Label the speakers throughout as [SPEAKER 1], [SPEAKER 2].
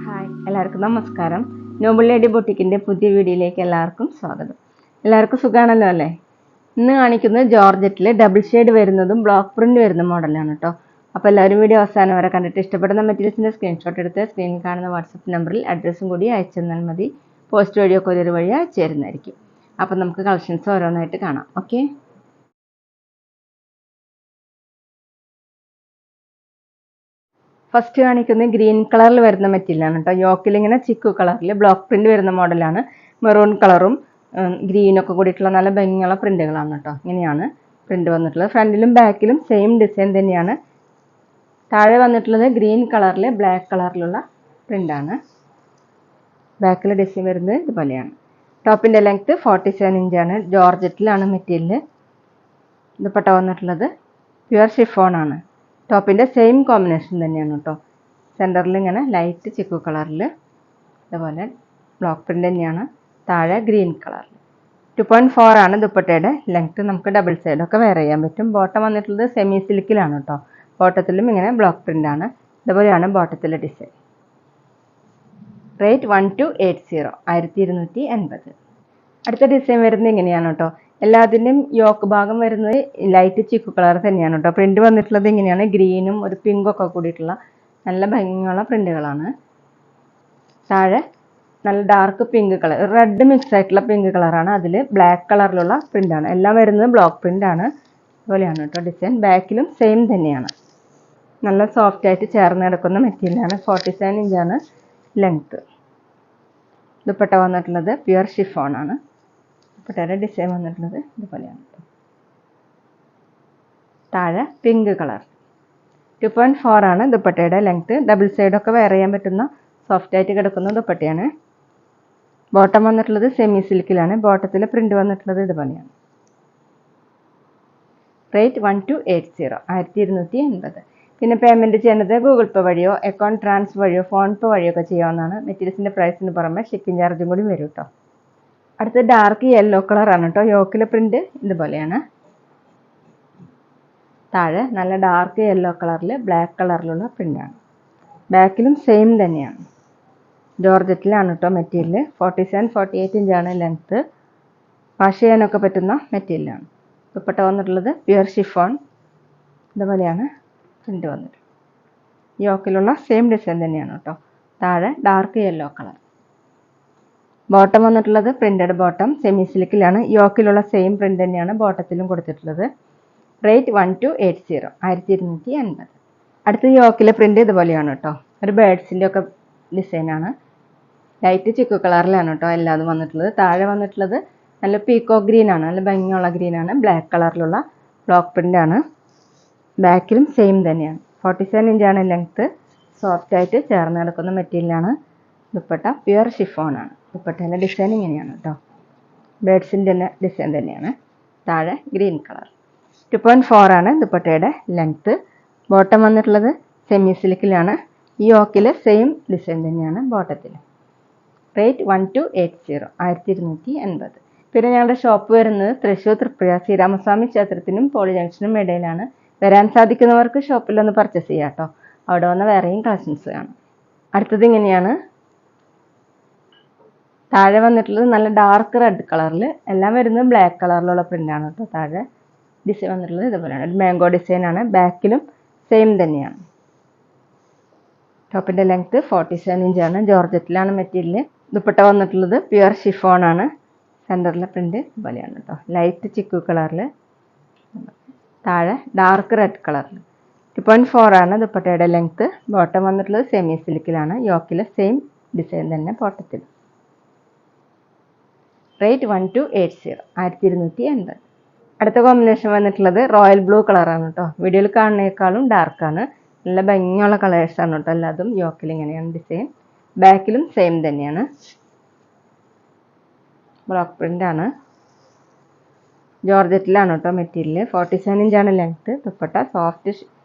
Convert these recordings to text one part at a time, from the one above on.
[SPEAKER 1] Hi, എല്ലാവർക്കും നമസ്കാരം. Noble lady ബൊട്ടിക്കിൻ്റെ പുതിയ വീഡിയോയിലേക്ക് എല്ലാവർക്കും സ്വാഗതം. എല്ലാവർക്കും സുഖമാണല്ലോ അല്ലേ? ഇന്ന് കാണിക്കുന്നത് ജോർജറ്റിൽ ഡബിൾ ഷെയ്ഡ് വരുന്നതും ബ്ലോക്ക് പ്രിന്റ് വരുന്ന മോഡലാണ് കേട്ടോ. അപ്പോൾ എല്ലാവരും വീഡിയോ അവസാനം വരെ കണ്ടിട്ട് ഇഷ്ടപ്പെടുന്ന മെറ്റീരിയൽസിൻ്റെ സ്ക്രീൻഷോട്ട് എടുത്ത് സ്ക്രീനിൽ കാണുന്ന വാട്സപ്പ് നമ്പറിൽ അഡ്രസ്സും കൂടി അയച്ചു തന്നാൽ മതി. പോസ്റ്റ് വഴിയോ കൊറിയർ വഴിയോ അയച്ചു തരുന്നതായിരിക്കും. അപ്പോൾ നമുക്ക് കളക്ഷൻസ് ഓരോന്നായിട്ട് കാണാം. ഓക്കെ, ഫസ്റ്റ് കാണിക്കുന്നത് ഗ്രീൻ കളറിൽ വരുന്ന മെറ്റീരിയലാണ് കേട്ടോ. യോക്കിൽ ഇങ്ങനെ ചിക്കു കളറിൽ ബ്ലോക്ക് പ്രിന്റ് വരുന്ന മോഡലാണ്. മെറൂൺ കളറും ഗ്രീനൊക്കെ കൂടിയിട്ടുള്ള നല്ല ഭംഗിയുള്ള പ്രിന്റുകളാണ് കേട്ടോ. ഇങ്ങനെയാണ് പ്രിന്റ് വന്നിട്ടുള്ളത്. ഫ്രണ്ടിലും ബാക്കിലും സെയിം ഡിസൈൻ തന്നെയാണ്. താഴെ വന്നിട്ടുള്ളത് ഗ്രീൻ കളറിൽ ബ്ലാക്ക് കളറിലുള്ള പ്രിന്റാണ്. ബാക്കിൽ ഡിസൈൻ വരുന്നത് ഇതുപോലെയാണ്. ടോപ്പിൻ്റെ ലെങ്ത്ത് 47 ഇഞ്ചാണ്. ജോർജറ്റിലാണ് മെറ്റീരിയൽ. ദുപ്പട്ട വന്നിട്ടുള്ളത് പ്യുവർ ഷിഫോൺ ആണ്. ടോപ്പിൻ്റെ സെയിം കോമ്പിനേഷൻ തന്നെയാണ് കേട്ടോ. സെൻറ്ററിൽ ഇങ്ങനെ ലൈറ്റ് ചിക്കു കളറിൽ അതുപോലെ ബ്ലോക്ക് പ്രിൻ്റ് തന്നെയാണ്. താഴെ ഗ്രീൻ കളറിൽ 2.4 ആണ് ദുപ്പട്ടയുടെ ലെങ്ത്ത്. നമുക്ക് ഡബിൾ സൈഡൊക്കെ വെയർ ചെയ്യാൻ പറ്റും. ബോട്ടം വന്നിട്ടുള്ളത് സെമി സിൽക്കിലാണ് കേട്ടോ. ബോട്ടത്തിലും ഇങ്ങനെ ബ്ലോക്ക് പ്രിൻ്റ് ആണ്. ഇതുപോലെയാണ് ബോട്ടത്തിലെ ഡിസൈൻ. റേറ്റ് 1280, 1280. അടുത്ത ഡിസൈൻ വരുന്നത് ഇങ്ങനെയാണ് കേട്ടോ. എല്ലാത്തിൻ്റെയും യോക്ക് ഭാഗം വരുന്നത് ലൈറ്റ് ചിക്കു കളർ തന്നെയാണ് കേട്ടോ. പ്രിന്റ് വന്നിട്ടുള്ളത് ഇങ്ങനെയാണ്. ഗ്രീനും ഒരു പിങ്കൊക്കെ കൂടിയിട്ടുള്ള നല്ല ഭംഗിയുള്ള പ്രിന്റുകളാണ്. താഴെ നല്ല dark pink colour, red mix ആയിട്ടുള്ള പിങ്ക് കളറാണ്. അതിൽ ബ്ലാക്ക് കളറിലുള്ള പ്രിന്റാണ്. എല്ലാം വരുന്നത് ബ്ലോക്ക് പ്രിന്റ് ആണ്. അതുപോലെയാണ് കേട്ടോ ഡിസൈൻ. ബാക്കിലും സെയിം തന്നെയാണ്. നല്ല സോഫ്റ്റ് ആയിട്ട് ചേർന്ന് കിടക്കുന്ന മെറ്റീരിയലാണ്. 47 ഇഞ്ചാണ് ലെങ്ത്ത്. ദുപ്പട്ട വന്നിട്ടുള്ളത് പ്യുവർ ഷിഫോൺ ആണ്. ദുപ്പട്ടയുടെ ഡിസൈൻ വന്നിട്ടുള്ളത് ഇതുപോലെയാണ്. താഴെ പിങ്ക് കളർ. 2.4 ആണ് ദുപ്പട്ടയുടെ ലെങ്ത്ത്. ഡബിൾ സൈഡൊക്കെ വെയർ ചെയ്യാൻ പറ്റുന്ന സോഫ്റ്റ് ആയിട്ട് കിടക്കുന്ന ദുപ്പട്ടയാണ്. ബോട്ടം വന്നിട്ടുള്ളത് സെമി സിൽക്കിലാണ്. ബോട്ടത്തിൽ പ്രിന്റ് വന്നിട്ടുള്ളത് ഇതുപോലെയാണ്. റേറ്റ് 1280, 1280. പിന്നെ പേയ്മെൻറ്റ് ചെയ്യേണ്ടത് ഗൂഗിൾ പേ വഴിയോ അക്കൗണ്ട് ട്രാൻസ്ഫർ വഴിയോ ഫോൺ പേ വഴിയോ ഒക്കെ ചെയ്യാവുന്നതാണ്. മെറ്റീരിയൽസിൻ്റെ പ്രൈസിന് പുറമെ ഷിപ്പിംഗ് ചാർജും കൂടി വരും കേട്ടോ. അടുത്ത ഡാർക്ക് യെല്ലോ കളറാണ് കേട്ടോ. യോക്കിലെ പ്രിന്റ് ഇതുപോലെയാണ്. താഴെ നല്ല ഡാർക്ക് യെല്ലോ കളറിൽ ബ്ലാക്ക് കളറിലുള്ള പ്രിന്റാണ്. ബാക്കിലും സെയിം തന്നെയാണ്. ജോർജറ്റിലാണ് കേട്ടോ മെറ്റീരിയൽ. 47-48 ഇഞ്ചാണ് ലെങ്ത്ത്. വാഷ് ചെയ്യാനൊക്കെ പറ്റുന്ന മെറ്റീരിയലാണ്. ദുപ്പട്ട വന്നിട്ടുള്ളത് പ്യുവർ ഷിഫോൺ. ഇതുപോലെയാണ് പ്രിന്റ് വന്നിട്ടുള്ളത്. യോക്കിലുള്ള സെയിം ഡിസൈൻ തന്നെയാണ് കേട്ടോ. താഴെ ഡാർക്ക് യെല്ലോ കളർ. ബോട്ടം വന്നിട്ടുള്ളത് പ്രിന്റഡ് ബോട്ടം സെമി സിൽക്കിലാണ്. യോക്കിലുള്ള സെയിം പ്രിന്റ് തന്നെയാണ് ബോട്ടത്തിലും കൊടുത്തിട്ടുള്ളത്. റേറ്റ് 1280, 1280. അടുത്ത യോക്കിലെ പ്രിന്റ് ഇതുപോലെയാണ് കേട്ടോ. ഒരു ബേഡ്സിൻ്റെ ഒക്കെ ഡിസൈനാണ്. ലൈറ്റ് ചിക്കു കളറിലാണ് കേട്ടോ എല്ലാതും വന്നിട്ടുള്ളത്. താഴെ വന്നിട്ടുള്ളത് നല്ല പീക്കോ ഗ്രീൻ ആണ്. നല്ല ഭംഗിയുള്ള ഗ്രീനാണ്. ബ്ലാക്ക് കളറിലുള്ള ബ്ലോക്ക് പ്രിന്റ് ആണ്. ബാക്കിലും സെയിം തന്നെയാണ്. 47 ഇഞ്ചാണ് ലെങ്ത്ത്. സോഫ്റ്റ് ആയിട്ട് ചേർന്ന് കിടക്കുന്ന മെറ്റീരിയലാണ്. ദുപ്പട്ട പ്യുവർ ഷിഫോൺ ആണ്. ദുപ്പട്ടേൻ്റെ ഡിസൈൻ ഇങ്ങനെയാണ് കേട്ടോ. ബേഡ്സിൻ്റെ തന്നെ ഡിസൈൻ തന്നെയാണ്. താഴെ ഗ്രീൻ കളർ. 2.4 ആണ് ദുപ്പട്ടയുടെ ലെങ്ത്ത്. ബോട്ടം വന്നിട്ടുള്ളത് സെമി സിൽക്കിലാണ്. ഈ യോക്കിൽ സെയിം ഡിസൈൻ തന്നെയാണ് ബോട്ടത്തിൽ. റേറ്റ് 1280, 1280. പിന്നെ ഞങ്ങളുടെ ഷോപ്പ് വരുന്നത് തൃശ്ശൂർ തൃപ്രയാർ ശ്രീരാമസ്വാമി ക്ഷേത്രത്തിനും പോളി ജംഗ്ഷനും ഇടയിലാണ്. വരാൻ സാധിക്കുന്നവർക്ക് ഷോപ്പിലൊന്ന് പർച്ചേസ് ചെയ്യാം കേട്ടോ. അവിടെ വന്ന് വേറെയും കളക്ഷൻസ് കാണാം. അടുത്തത് ഇങ്ങനെയാണ്. താഴെ വന്നിട്ടുള്ളത് നല്ല ഡാർക്ക് റെഡ് കളറിൽ, എല്ലാം വരുന്നത് ബ്ലാക്ക് കളറിലുള്ള പ്രിന്റാണ് കേട്ടോ. താഴെ ഡിസൈൻ വന്നിട്ടുള്ളത് ഇതുപോലെയാണ്. ഒരു മാംഗോ ഡിസൈനാണ്. ബാക്കിലും സെയിം തന്നെയാണ്. ടോപ്പിൻ്റെ ലെങ്ത്ത് 47 ഇഞ്ചാണ്. ജോർജറ്റിലാണ് മെറ്റീരിയൽ. ദുപ്പട്ട വന്നിട്ടുള്ളത് പ്യുവർ ഷിഫോൺ ആണ്. സെൻറ്ററിലെ പ്രിന്റ് ഇതുപോലെയാണ് കേട്ടോ. ലൈറ്റ് ചിക്കു കളറിൽ, താഴെ ഡാർക്ക് റെഡ് കളറിൽ. 2.4 ആണ് ദുപ്പട്ടയുടെ ലെങ്ത്ത്. ബോട്ടം വന്നിട്ടുള്ളത് സെമി സിൽക്കിലാണ്. യോക്കിലെ സെയിം ഡിസൈൻ തന്നെ ബോട്ടത്തിൽ. റേറ്റ് 1280, 1280. അടുത്ത കോമ്പിനേഷൻ വന്നിട്ടുള്ളത് റോയൽ ബ്ലൂ കളറാണ് കേട്ടോ. വീഡിയോയിൽ കാണുന്നതിനേക്കാളും ഡാർക്കാണ്. നല്ല ഭംഗിയുള്ള കളേഴ്സാണ് കേട്ടോ എല്ലാതും. യോക്കിൽ ഇങ്ങനെയാണ് ഡിസൈൻ. ബാക്കിലും സെയിം തന്നെയാണ്. ബ്ലോക്ക് പ്രിന്റ് ആണ്. ജോർജറ്റിലാണ് കേട്ടോ മെറ്റീരിയൽ. 47 ഇഞ്ചാണ് length. Dupatta soft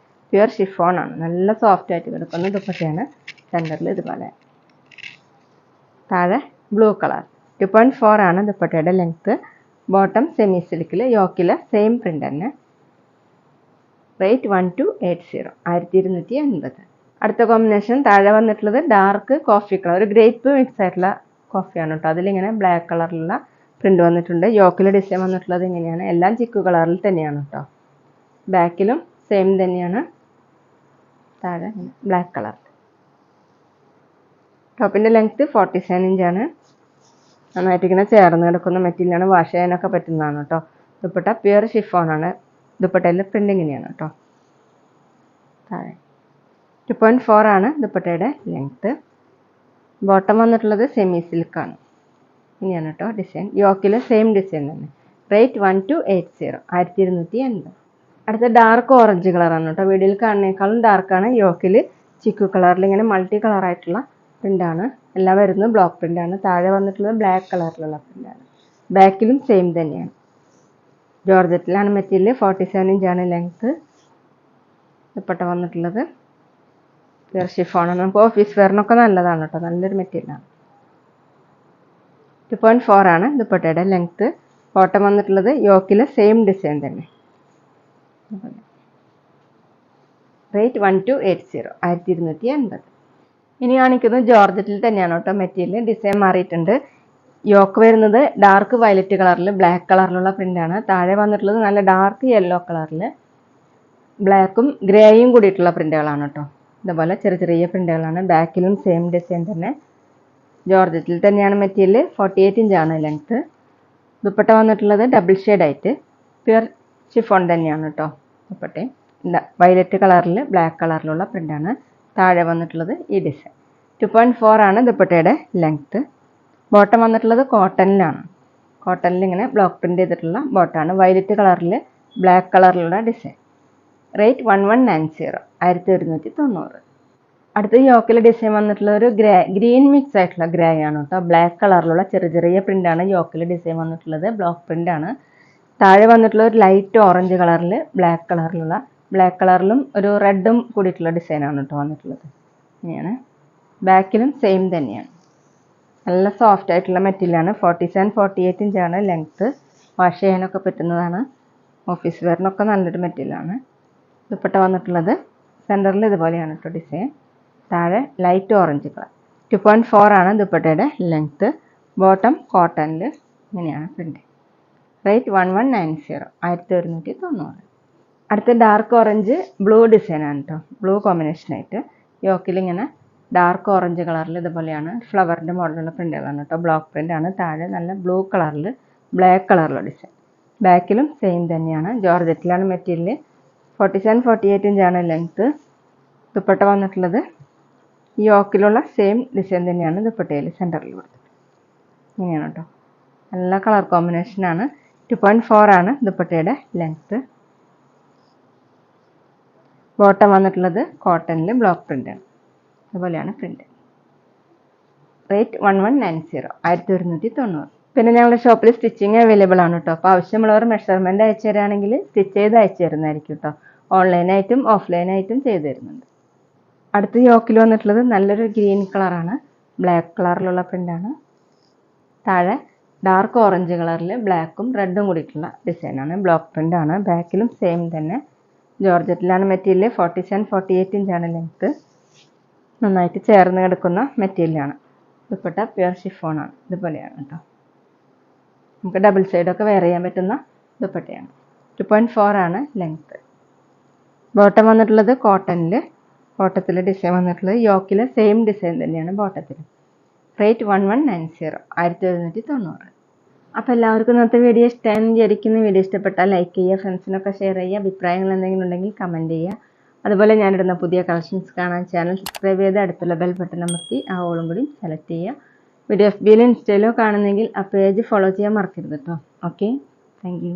[SPEAKER 1] pure chiffon ആണ്. നല്ല സോഫ്റ്റ് ആയിട്ട് കിടക്കുന്ന ദുപ്പട്ടയാണ്. സെൻറ്ററിൽ ഇതുപോലെ. താഴെ ബ്ലൂ കളർ. 2.4 ആണ് ദുപ്പട്ടയുടെ ലെങ്ത്ത്. ബോട്ടം സെമി സിൽക്കിൽ. യോക്കിൽ സെയിം പ്രിന്റ് തന്നെ. റേറ്റ് 1280 1280. അടുത്ത കോമ്പിനേഷൻ താഴെ വന്നിട്ടുള്ളത് ഡാർക്ക് കോഫി കളർ, ഒരു ഗ്രേപ്പ് മിക്സ് ആയിട്ടുള്ള കോഫിയാണ് കേട്ടോ. അതിലിങ്ങനെ ബ്ലാക്ക് കളറിലുള്ള പ്രിന്റ് വന്നിട്ടുണ്ട്. യോക്കിൽ ഡിസൈൻ വന്നിട്ടുള്ളത് ഇങ്ങനെയാണ്. എല്ലാം ചിക്കു കളറിൽ തന്നെയാണ് കേട്ടോ. ബാക്കിലും സെയിം തന്നെയാണ്. താഴെ ബ്ലാക്ക് കളർ. ടോപ്പിൻ്റെ ലെങ്ത്ത് 47 ഇഞ്ചാണ്. നന്നായിട്ട് ഇങ്ങനെ ചേർന്ന് കിടക്കുന്ന മെറ്റീരിയലാണ്. വാഷ് ചെയ്യാനൊക്കെ പറ്റുന്നതാണ് കേട്ടോ. ദുപ്പട്ട പ്യുവർ ഷിഫോണാണ്. ദുപ്പട്ടയിൽ പ്രിന്റ് ഇങ്ങനെയാണ് കേട്ടോ. താഴെ 2.4 ആണ് ദുപ്പട്ടയുടെ ലെങ്ത്ത്. ബോട്ടം വന്നിട്ടുള്ളത് സെമി സിൽക്കാണ്. ഇങ്ങനെയാണ് കേട്ടോ ഡിസൈൻ. യോക്കിൽ സെയിം ഡിസൈൻ തന്നെ. റേറ്റ് 1280 1280. അടുത്ത ഡാർക്ക് ഓറഞ്ച് കളറാണ് കേട്ടോ. വീഡിയോയിൽ കാണുന്നേക്കാളും ഡാർക്കാണ്. യോക്കിൽ ചിക്കു കളറിൽ ഇങ്ങനെ മൾട്ടി കളറായിട്ടുള്ള പ്രിൻ്റാണ്. എല്ലാം വരുന്നത് ബ്ലോക്ക് പ്രിൻ്റാണ്. താഴെ വന്നിട്ടുള്ളത് ബ്ലാക്ക് കളറിലുള്ള പ്രിൻ്റാണ്. ബാക്കിലും സെയിം തന്നെയാണ്. ജോർജറ്റിലാണ് മെറ്റീരിയൽ. 47 ഇഞ്ചാണ് ലെങ്ത്ത്. ദുപ്പട്ട വന്നിട്ടുള്ളത് പ്യുർ ഷിഫോണാണ്. നമുക്ക് ഓഫീസ് വെയറിനൊക്കെ നല്ലതാണ് കേട്ടോ. നല്ലൊരു മെറ്റീരിയലാണ്. 2.4 ആണ് ദുപ്പട്ടയുടെ ലെങ്ത്ത്. ബോട്ടം വന്നിട്ടുള്ളത് യോക്കിലെ സെയിം ഡിസൈൻ തന്നെ. റേറ്റ് 1280 1280. ഇനി കാണിക്കുന്നത് ജോർജറ്റിൽ തന്നെയാണ് കേട്ടോ. മെറ്റീരിയൽ ഡിസൈൻ മാറിയിട്ടുണ്ട്. യോക്ക് വരുന്നത് ഡാർക്ക് വയലറ്റ് കളറിൽ ബ്ലാക്ക് കളറിലുള്ള പ്രിൻ്റാണ്. താഴെ വന്നിട്ടുള്ളത് നല്ല ഡാർക്ക് യെല്ലോ കളറിൽ ബ്ലാക്കും ഗ്രേയും കൂടിയിട്ടുള്ള പ്രിൻ്റുകളാണ് കേട്ടോ. ഇതുപോലെ ചെറിയ ചെറിയ പ്രിൻ്റുകളാണ്. ബാക്കിലും സെയിം ഡിസൈൻ തന്നെ. ജോർജറ്റിൽ തന്നെയാണ് മെറ്റീരിയൽ. 48 ഇഞ്ചാണ് ലെങ്ത്ത്. ദുപ്പട്ട വന്നിട്ടുള്ളത് ഡബിൾ ഷെയ്ഡായിട്ട് പ്യുർ ഷിഫോൺ തന്നെയാണ് കേട്ടോ. ദുപ്പട്ടയും വയലറ്റ് കളറിൽ ബ്ലാക്ക് കളറിലുള്ള പ്രിൻ്റാണ്. താഴെ വന്നിട്ടുള്ളത് ഈ ഡിസൈൻ. 2.4 ആണ് ദുപ്പട്ടയുടെ ലെങ്ത്ത്. ബോട്ടം വന്നിട്ടുള്ളത് കോട്ടണിലാണ്. കോട്ടണിൽ ഇങ്ങനെ ബ്ലോക്ക് പ്രിൻ്റ് ചെയ്തിട്ടുള്ള ബോട്ടാണ്. വയലറ്റ് കളറിൽ ബ്ലാക്ക് കളറിലുള്ള ഡിസൈൻ. റേറ്റ് 1190 1190. അടുത്ത യോക്കിൽ ഡിസൈൻ വന്നിട്ടുള്ള ഒരു ഗ്രീൻ മിക്സ് ആയിട്ടുള്ള ഗ്രേ ആണ് കേട്ടോ. ബ്ലാക്ക് കളറിലുള്ള ചെറിയ ചെറിയ പ്രിൻ്റാണ് യോക്കിൽ ഡിസൈൻ വന്നിട്ടുള്ളത്. ബ്ലോക്ക് പ്രിൻ്റാണ്. താഴെ വന്നിട്ടുള്ള ഒരു ലൈറ്റ് ഓറഞ്ച് കളറിൽ ബ്ലാക്ക് കളറിലും ഒരു റെഡും കൂടിയിട്ടുള്ള ഡിസൈനാണ് കേട്ടോ വന്നിട്ടുള്ളത്. ഇങ്ങനെയാണ്. ബാക്കിലും സെയിം തന്നെയാണ്. നല്ല സോഫ്റ്റ് ആയിട്ടുള്ള മെറ്റീരിയലാണ്. 47-48 ഇഞ്ചാണ് ലെങ്ത്ത്. വാഷ് ചെയ്യാനൊക്കെ പറ്റുന്നതാണ്. ഓഫീസ് വെയറിനൊക്കെ നല്ലൊരു മെറ്റീരിയലാണ്. ദുപ്പട്ട വന്നിട്ടുള്ളത് സെൻറ്ററിൽ ഇതുപോലെയാണ് കേട്ടോ ഡിസൈൻ. താഴെ ലൈറ്റ് ഓറഞ്ച് കളർ. 2.4 ആണ് ദുപ്പട്ടയുടെ ലെങ്ത്ത്. ബോട്ടം കോട്ടണിൽ ഇങ്ങനെയാണ് പ്രിൻ്റ്. റേറ്റ് 1190 1190. അടുത്ത ഡാർക്ക് ഓറഞ്ച് ബ്ലൂ ഡിസൈനാണ് കേട്ടോ. ബ്ലൂ കോമ്പിനേഷനായിട്ട് യോക്കിൽ ഇങ്ങനെ ഡാർക്ക് ഓറഞ്ച് കളറിൽ ഇതുപോലെയാണ് ഫ്ലവറിൻ്റെ മോഡലുള്ള പ്രിൻ്റുകളാണ് കേട്ടോ. ബ്ലോക്ക് പ്രിൻ്റാണ്. താഴെ നല്ല ബ്ലൂ കളറിൽ ബ്ലാക്ക് കളറിലുള്ള ഡിസൈൻ. ബാക്കിലും സെയിം തന്നെയാണ്. ജോർജറ്റിലാണ് മെറ്റീരിയൽ. 47-48 ഇഞ്ചാണ് ലെങ്ത്ത്. ദുപ്പട്ട വന്നിട്ടുള്ളത് യോക്കിലുള്ള സെയിം ഡിസൈൻ തന്നെയാണ് ദുപ്പട്ടയിൽ സെൻറ്ററിൽ കൊടുത്തത്. ഇങ്ങനെയാണ് കേട്ടോ. നല്ല കളർ കോമ്പിനേഷനാണ്. 2.4 ആണ് ദുപ്പട്ടയുടെ ലെങ്ത്ത്. ബോട്ടം വന്നിട്ടുള്ളത് കോട്ടണിൽ ബ്ലോക്ക് പ്രിൻ്റാണ്. അതുപോലെയാണ് പ്രിൻ്റ്. റേറ്റ് 1190 1190. പിന്നെ ഞങ്ങളുടെ ഷോപ്പിൽ സ്റ്റിച്ചിങ് അവൈലബിൾ ആണ് കേട്ടോ. അപ്പോൾ ആവശ്യമുള്ളവർ മെഷർമെൻറ്റ് അയച്ചു തരാണെങ്കിൽ സ്റ്റിച്ച് ചെയ്ത് അയച്ചു തരുന്നതായിരിക്കും കേട്ടോ. ഓൺലൈനായിട്ടും ഓഫ്ലൈനായിട്ടും ചെയ്തു തരുന്നുണ്ട്. അടുത്ത യോക്കിൽ വന്നിട്ടുള്ളത് നല്ലൊരു ഗ്രീൻ കളറാണ്. ബ്ലാക്ക് കളറിലുള്ള പ്രിൻ്റാണ്. താഴെ ഡാർക്ക് ഓറഞ്ച് കളറിൽ ബ്ലാക്കും റെഡും കൂടിയിട്ടുള്ള ഡിസൈനാണ്. ബ്ലോക്ക് പ്രിൻ്റാണ്. ബാക്കിലും സെയിം തന്നെ. ജോർജറ്റിലാണ് മെറ്റീരിയൽ. 47-48 ഇഞ്ചാണ് ലെങ്ത്ത്. നന്നായിട്ട് ചേർന്ന് കിടക്കുന്ന മെറ്റീരിയലാണ്. ദുപ്പട്ട പ്യുർ ഷിഫോണാണ്. ഇതുപോലെയാണ് കേട്ടോ. നമുക്ക് ഡബിൾ സൈഡൊക്കെ വെയർ ചെയ്യാൻ പറ്റുന്ന ദുപ്പട്ടയാണ്. 2.4 ആണ് ലെങ്ത്ത്. ബോട്ടം വന്നിട്ടുള്ളത് കോട്ടത്തിൽ ഡിസൈൻ വന്നിട്ടുള്ളത് യോക്കിലെ സെയിം ഡിസൈൻ തന്നെയാണ് ബോട്ടത്തിൽ. റേറ്റ് 1190 1190. അപ്പോൾ എല്ലാവർക്കും ഇന്നത്തെ വീഡിയോ ഇഷ്ടമായെന്ന് വിചാരിക്കുന്നു. വീഡിയോ ഇഷ്ടപ്പെട്ടാൽ ലൈക്ക് ചെയ്യുക, ഫ്രണ്ട്സിനൊക്കെ ഷെയർ ചെയ്യുക. അഭിപ്രായങ്ങൾ എന്തെങ്കിലും ഉണ്ടെങ്കിൽ കമൻറ്റ് ചെയ്യുക. അതുപോലെ ഞാനിടുന്ന പുതിയ കളക്ഷൻസ് കാണാൻ ചാനൽ സബ്സ്ക്രൈബ് ചെയ്ത് അടുത്തുള്ള ബെൽ ബട്ടൺ അമർത്തി ആ ഓളും കൂടി സെലക്ട് ചെയ്യുക. വീഡിയോ FBയിലും ഇൻസ്റ്റയിലോ കാണുന്നെങ്കിൽ ആ പേജ് ഫോളോ ചെയ്യാൻ മറക്കരുത് കേട്ടോ. Okay, thank you.